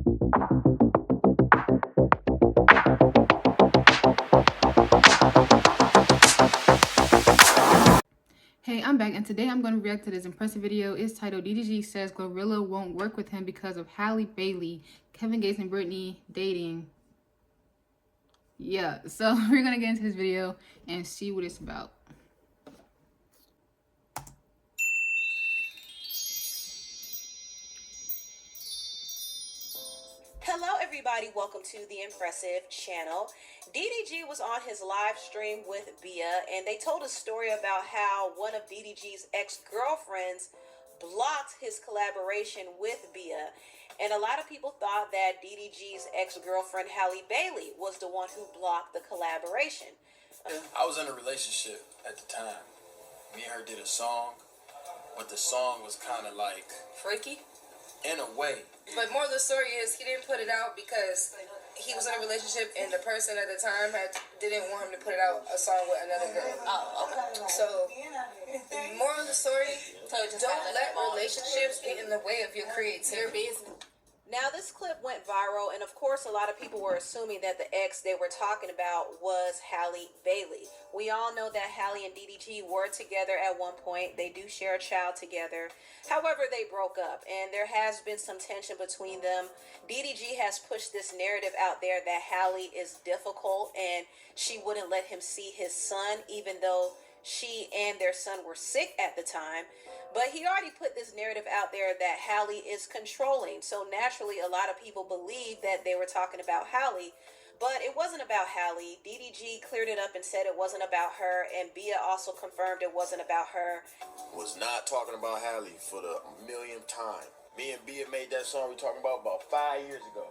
Hey, I'm back, and today I'm going to react to this impressive video. It's titled DDG Says Glorilla Won't Work With Him Because of Halle Bailey, Kevin Gates and Brittany dating. Yeah, so we're going to get into this video and see what it's about. Hello everybody, welcome to the Impressive channel. DDG was on his live stream with Bia, and they told a story about how one of DDG's ex-girlfriends blocked his collaboration with Bia. And a lot of people thought that DDG's ex-girlfriend Halle Bailey was the one who blocked the collaboration. I was in a relationship at the time. Me and her did a song, but the song was kind of like freaky in a way. But more of the story is he didn't put it out because he was in a relationship and the person at the time didn't want him to put it out a song with another girl. Oh, okay. So, more of the story, don't let relationships get in the way of your creativity. Now, this clip went viral, and of course, a lot of people were assuming that the ex they were talking about was Halle Bailey. We all know that Halle and DDG were together at one point. They do share a child together. However, they broke up, and there has been some tension between them. DDG has pushed this narrative out there that Halle is difficult, and she wouldn't let him see his son, even though she and their son were sick at the time. But he already put this narrative out there that Halle is controlling. So naturally, a lot of people believe that they were talking about Halle. But it wasn't about Halle. DDG cleared it up and said it wasn't about her. And Bia also confirmed it wasn't about her. Was not talking about Halle for the millionth time. Me and Bia made that song we talking about 5 years ago.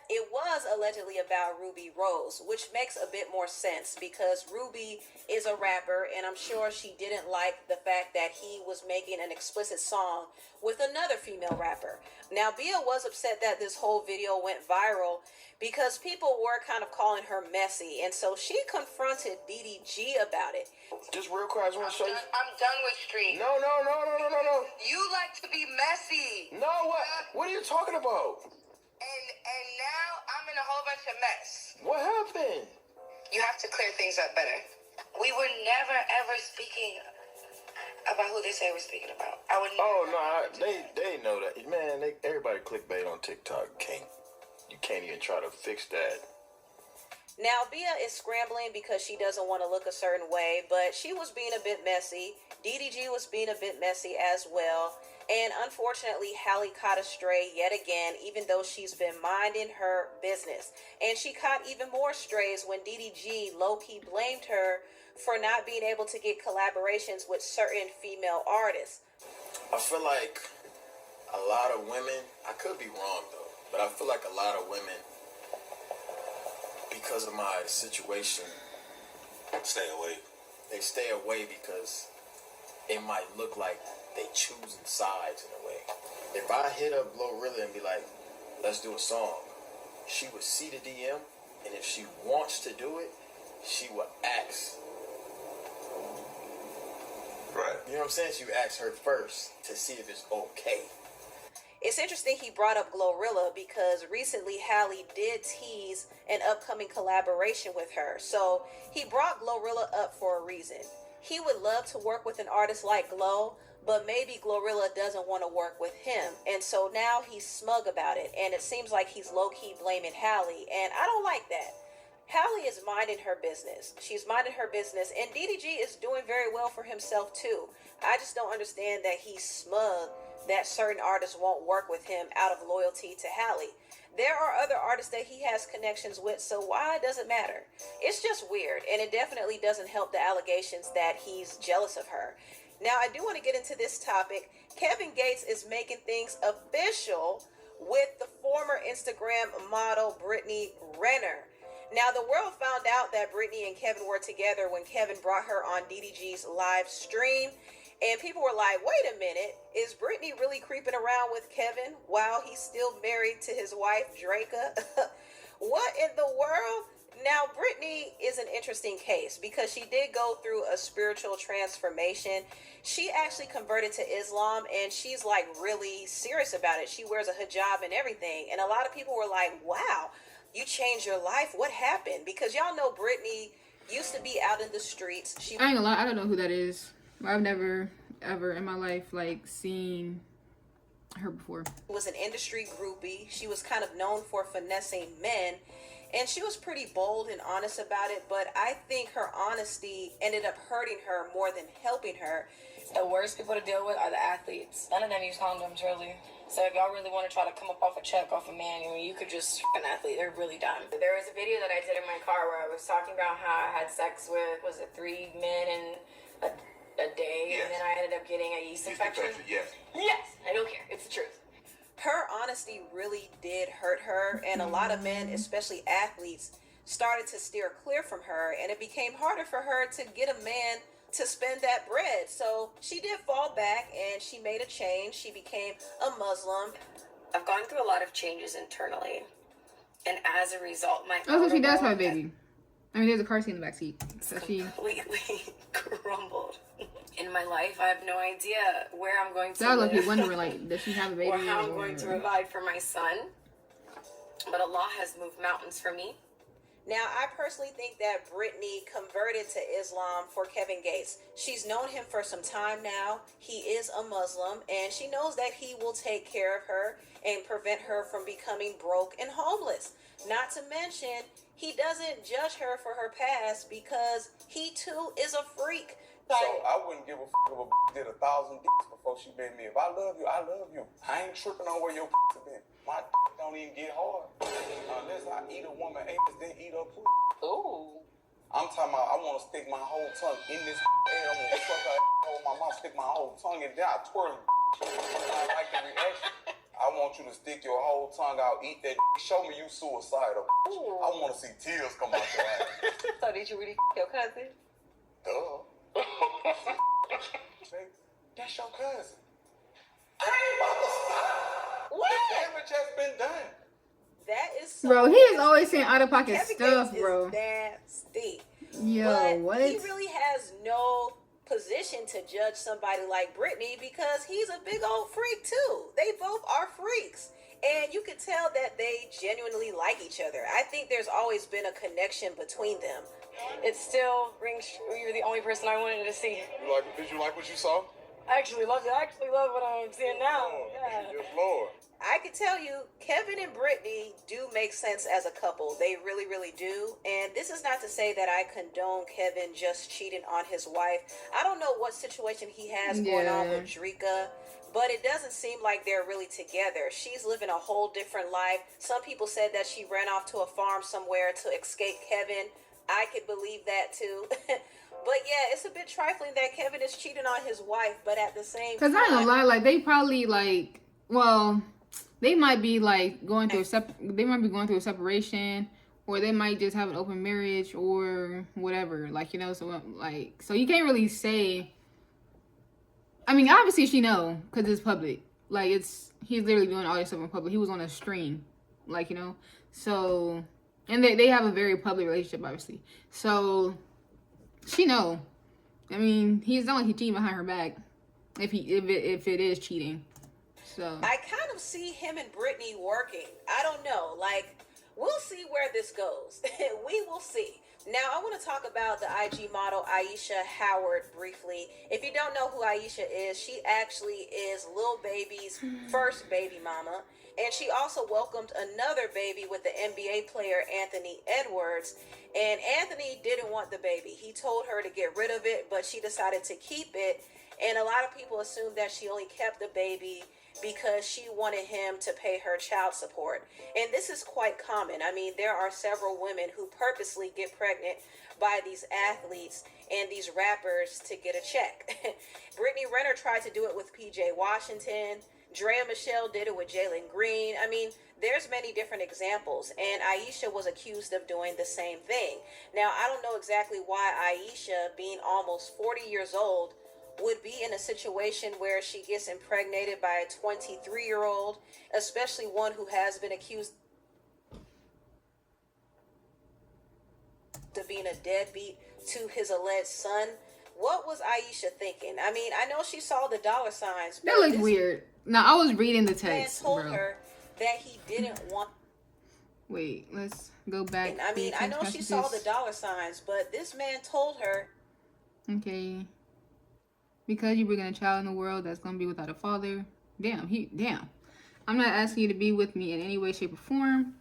It was allegedly about Ruby Rose, which makes a bit more sense because Ruby is a rapper, and I'm sure she didn't like the fact that he was making an explicit song with another female rapper. Now, Bia was upset that this whole video went viral because people were kind of calling her messy, and so she confronted DDG about it. Just real quick, I just want to show you. I'm done with street. No. You like to be messy. No, what? What are you talking about? And now I'm in a whole bunch of mess. What happened? You have to clear things up better. We were never ever speaking about who they say we're speaking about. I would. They know that, man. Everybody clickbait on TikTok. You can't even try to fix that. Now, Bia is scrambling because she doesn't want to look a certain way, but she was being a bit messy. DDG was being a bit messy as well. And unfortunately, Halle caught a stray yet again, even though she's been minding her business. And she caught even more strays when DDG low-key blamed her for not being able to get collaborations with certain female artists. I feel like a lot of women, I could be wrong though, but I feel like a lot of women, because of my situation, Stay away. they stay away because it might look like they choosing sides in a way. If I hit up Glorilla and be like, let's do a song, she would see the DM, and if she wants to do it, she would ask. Right. You know what I'm saying? She would ask her first to see if it's okay. It's interesting he brought up Glorilla because recently Halle did tease an upcoming collaboration with her. So he brought Glorilla up for a reason. He would love to work with an artist like Glo, but maybe Glorilla doesn't want to work with him. And so now he's smug about it. And it seems like he's low-key blaming Halle. And I don't like that. Halle is minding her business. She's minding her business. And DDG is doing very well for himself too. I just don't understand that he's smug that certain artists won't work with him out of loyalty to Halle. There are other artists that he has connections with, so why does it matter? It's just weird, and it definitely doesn't help the allegations that he's jealous of her. Now, I do want to get into this topic. Kevin Gates is making things official with the former Instagram model Brittany Renner. Now, the world found out that Brittany and Kevin were together when Kevin brought her on DDG's live stream. And people were like, wait a minute, is Brittany really creeping around with Kevin while he's still married to his wife, Draka? What in the world? Now, Brittany is an interesting case because she did go through a spiritual transformation. She actually converted to Islam and she's like really serious about it. She wears a hijab and everything. And a lot of people were like, wow, you changed your life. What happened? Because y'all know Brittany used to be out in the streets. I ain't gonna lie, I don't know who that is. I've never ever in my life like seen her before. Was an industry groupie. She was kind of known for finessing men. And she was pretty bold and honest about it, but I think her honesty ended up hurting her more than helping her. The worst people to deal with are the athletes. None of them use condoms, really. So if y'all really want to try to come up off a check off a man, you could just an athlete. They're really dumb. There was a video that I did in my car where I was talking about how I had sex with, was it 3 men in a day? Yes. And then I ended up getting a yeast infection. Yes. Yes, I don't care. It's the truth. Her honesty really did hurt her, and a lot of men, especially athletes, started to steer clear from her, and it became harder for her to get a man to spend that bread. So she did fall back and she made a change. She became a Muslim. I've gone through a lot of changes internally, and as a result, my Oh, so she does have a baby. I mean, there's a car seat in the back seat. So she completely crumbled. In my life, I have no idea where I'm going to So I was live, like wondering, like, does she have a baby? or how I'm going to provide for my son. But Allah has moved mountains for me. Now, I personally think that Brittany converted to Islam for Kevin Gates. She's known him for some time now. He is a Muslim, and she knows that he will take care of her and prevent her from becoming broke and homeless. Not to mention, he doesn't judge her for her past because he too is a freak. So I wouldn't give a f*** if a did 1,000 dicks before she met me. If I love you, I love you. I ain't tripping on where your have been. My don't even get hard unless I eat a woman ass, then eat her pussy. Ooh. I'm talking about I want to stick my whole tongue in this air. I want to suck her with my mouth, stick my whole tongue in there. I twirl it. I like the reaction. I want you to stick your whole tongue out, eat that. Show me you suicidal. I want to see tears come out your eyes. So did you really your cousin? Duh. That's your cousin. I ain't about to stop. What? The damage has been done. That is so Bro, he is always saying out of pocket Kevin stuff, Gates bro. is nasty. Yo, But what? he really has no position to judge somebody like Brittany because he's a big old freak too. They both are freaks. And you can tell that they genuinely like each other. I think there's always been a connection between them. It still rings true. You're the only person I wanted to see. Did you like what you saw? I actually loved it. I actually love what I'm seeing now. Yeah. Yes, Lord. I can tell you, Kevin and Brittany do make sense as a couple. They really, really do. And this is not to say that I condone Kevin just cheating on his wife. I don't know what situation he has going on with Drika, but it doesn't seem like they're really together. She's living a whole different life. Some people said that she ran off to a farm somewhere to escape Kevin. I could believe that too. But yeah, it's a bit trifling that Kevin is cheating on his wife, but at the same time... Because I ain't gonna lie, like, they probably, like, well... They might be like going through a separation, or they might just have an open marriage or whatever. Like, you know, so you can't really say. I mean, obviously she know because it's public. Like he's literally doing all this stuff in public. He was on a stream, like, you know. So, and they have a very public relationship, obviously. So she know. I mean, he's not like he's cheating behind her back. If it is cheating. So I kind of see him and Brittany working. I don't know. Like, we'll see where this goes. We will see. Now, I want to talk about the IG model Aisha Howard briefly. If you don't know who Aisha is, she actually is Lil Baby's first baby mama. And she also welcomed another baby with the NBA player Anthony Edwards. And Anthony didn't want the baby. He told her to get rid of it, but she decided to keep it. And a lot of people assume that she only kept the baby because she wanted him to pay her child support. And this is quite common. I mean, there are several women who purposely get pregnant by these athletes and these rappers to get a check. Brittany Renner tried to do it with PJ Washington. Drea Michelle did it with Jalen Green. I mean, there's many different examples. And Aisha was accused of doing the same thing. Now, I don't know exactly why Aisha, being almost 40 years old, would be in a situation where she gets impregnated by a 23-year-old, especially one who has been accused. to being a deadbeat to his alleged son. What was Aisha thinking? I mean, I know she saw the dollar signs. That looked weird. No, I was reading the Man text, told bro. her that he didn't want. Wait, let's go back. I mean, I know she saw the dollar signs, but this man told her. Okay. Because you bring a child in the world that's gonna be without a father. Damn. I'm not asking you to be with me in any way, shape, or form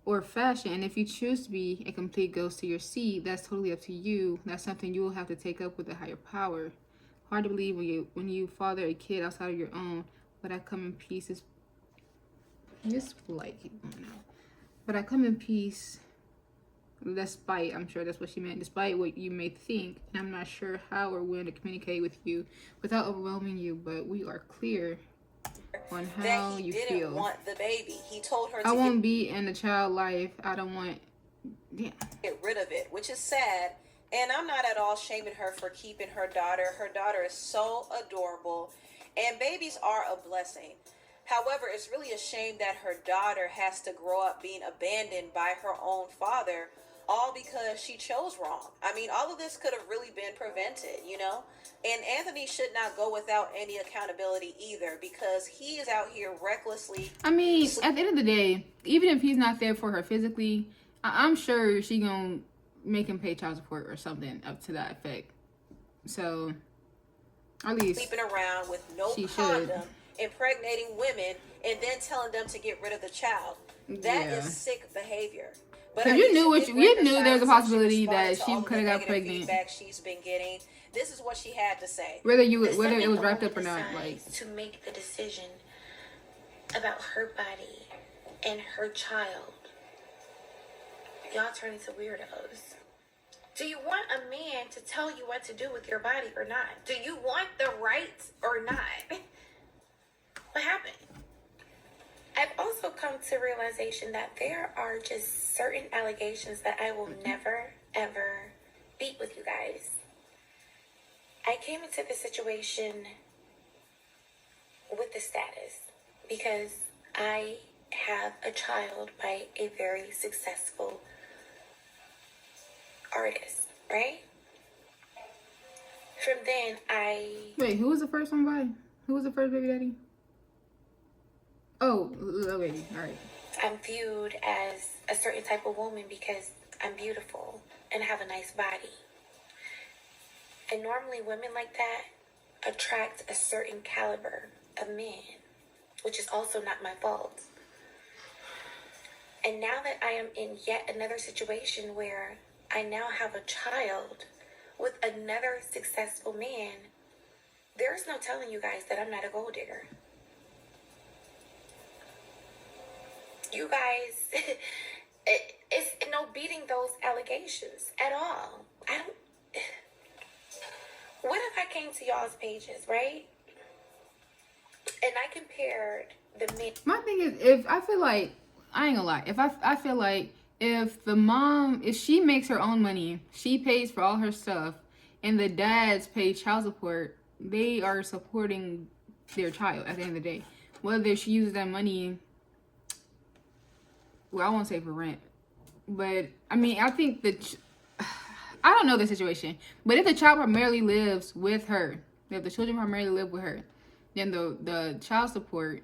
or fashion. And if you choose to be a complete ghost to your seed, that's totally up to you. That's something you will have to take up with a higher power. Hard to believe when you father a kid outside of your own, but I come in peace is just like, I don't know. But I come in peace despite, I'm sure that's what she meant, despite what you may think, and I'm not sure how or when to communicate with you without overwhelming you, but we are clear on how you feel. Didn't want the baby. He told her I won't be in the child life. I don't want, get rid of it, which is sad. And I'm not at all shaming her for keeping her daughter. Her daughter is so adorable, and babies are a blessing. However, it's really a shame that her daughter has to grow up being abandoned by her own father, all because she chose wrong. I mean, all of this could have really been prevented, you know? And Anthony should not go without any accountability either, because he is out here recklessly. I mean, at the end of the day, even if he's not there for her physically, I'm sure she gonna make him pay child support or something up to that effect. So, at least sleeping around with no condom, impregnating women, and then telling them to get rid of the child. That is sick behavior. But you knew there was a possibility that she could have got pregnant. Feedback she's been getting. This is what she had to say. Whether it was wrapped up or not, like to make the decision about her body and her child. Y'all turn into weirdos. Do you want a man to tell you what to do with your body or not? Do you want the rights or not? What happened? I've also come to realization that there are just certain allegations that I will never, ever beat with you guys. I came into this situation with the status because I have a child by a very successful artist, right? From then Wait, who was the first one by? Who was the first baby daddy? Oh, baby. All right. I'm viewed as a certain type of woman because I'm beautiful and have a nice body. And normally women like that attract a certain caliber of men, which is also not my fault. And now that I am in yet another situation where I now have a child with another successful man, there's no telling you guys that I'm not a gold digger. You guys, it's no beating those allegations at all. What if I came to y'all's pages, right? And I compared the men. My thing is, I ain't gonna lie, I feel like if the mom, if she makes her own money, she pays for all her stuff, and the dads pay child support, they are supporting their child at the end of the day. Whether she uses that money, well, I won't say for rent, but I mean, I think I don't know the situation, but if the child primarily lives with her, if the children primarily live with her, then the child support,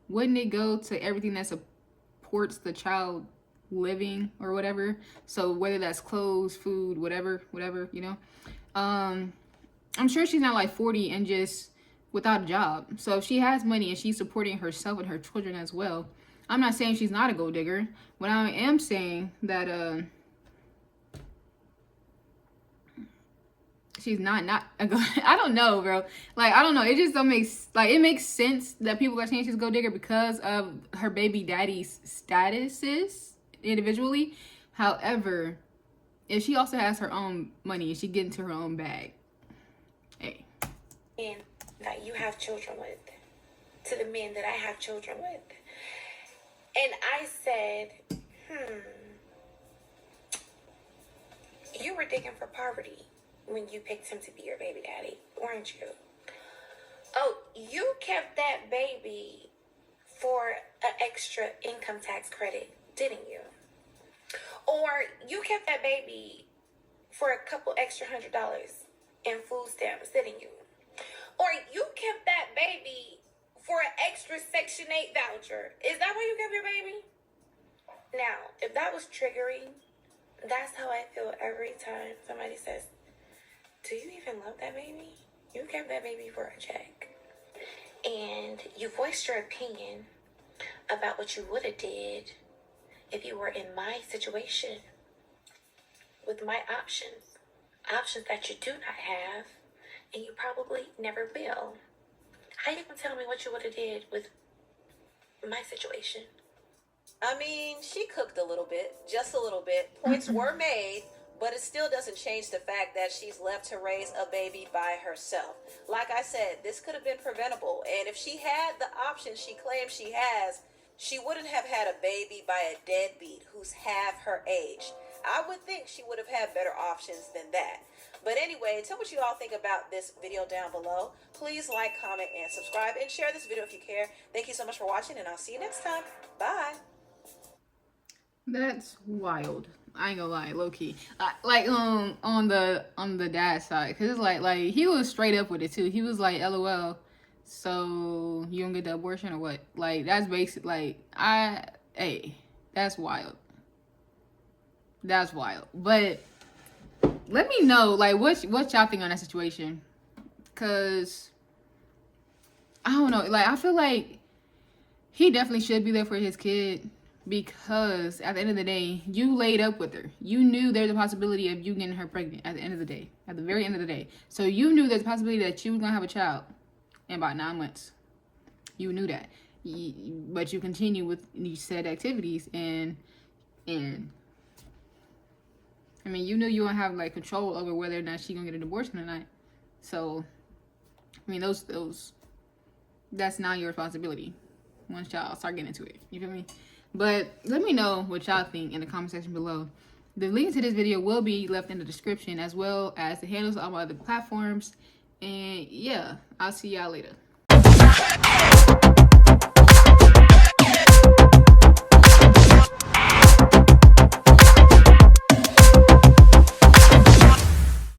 wouldn't it go to everything that supports the child living or whatever? So whether that's clothes, food, whatever, you know? I'm sure she's not like 40 and just without a job. So if she has money and she's supporting herself and her children as well, I'm not saying she's not a gold digger. What I am saying that she's not a gold. I don't know, bro. Like, I don't know. It just don't make, like, it makes sense that people are saying she's a gold digger because of her baby daddy's statuses individually. However, if she also has her own money and she get into her own bag, hey. And that you have children with, to the men that I have children with. And I said, you were digging for poverty when you picked him to be your baby daddy, weren't you? Oh, you kept that baby for an extra income tax credit, didn't you? Or you kept that baby for a couple extra $100 in food stamps sitting you. Or you kept that baby for an extra Section 8 voucher. Is that why you kept your baby? Now, if that was triggering, that's how I feel every time somebody says, do you even love that baby? You kept that baby for a check. And you voiced your opinion about what you would have did if you were in my situation with my options that you do not have, and you probably never will. How you gonna tell me what you would have did with my situation? I mean, she cooked a little bit, just a little bit. Points were made, but it still doesn't change the fact that she's left to raise a baby by herself. Like I said, this could have been preventable. And if she had the option she claims she has, she wouldn't have had a baby by a deadbeat who's half her age. I would think she would have had better options than that. But anyway, tell what you all think about this video down below. Please like, comment, and subscribe, and share this video if you care. Thank you so much for watching, and I'll see you next time. Bye. That's wild. I ain't gonna lie, low key. Like on the dad's side, cause it's like he was straight up with it too. He was like, "LOL, so you don't get the abortion or what?" Like that's basic. Like that's wild. That's wild. But let me know like what y'all think on that situation, cause I don't know. Like I feel like he definitely should be there for his kid. Because at the end of the day, you laid up with her. You knew there's a possibility of you getting her pregnant at the end of the day. At the very end of the day. So you knew there's a possibility that you were going to have a child in about 9 months. You knew that. But you continue with these said activities and I mean, you knew you wouldn't have like control over whether or not she's going to get an abortion or not. So, I mean, that's not your responsibility once y'all start getting into it. You feel me? But let me know what y'all think in the comment section below. The link to this video will be left in the description, as well as the handles on my other platforms. And yeah, I'll see y'all later.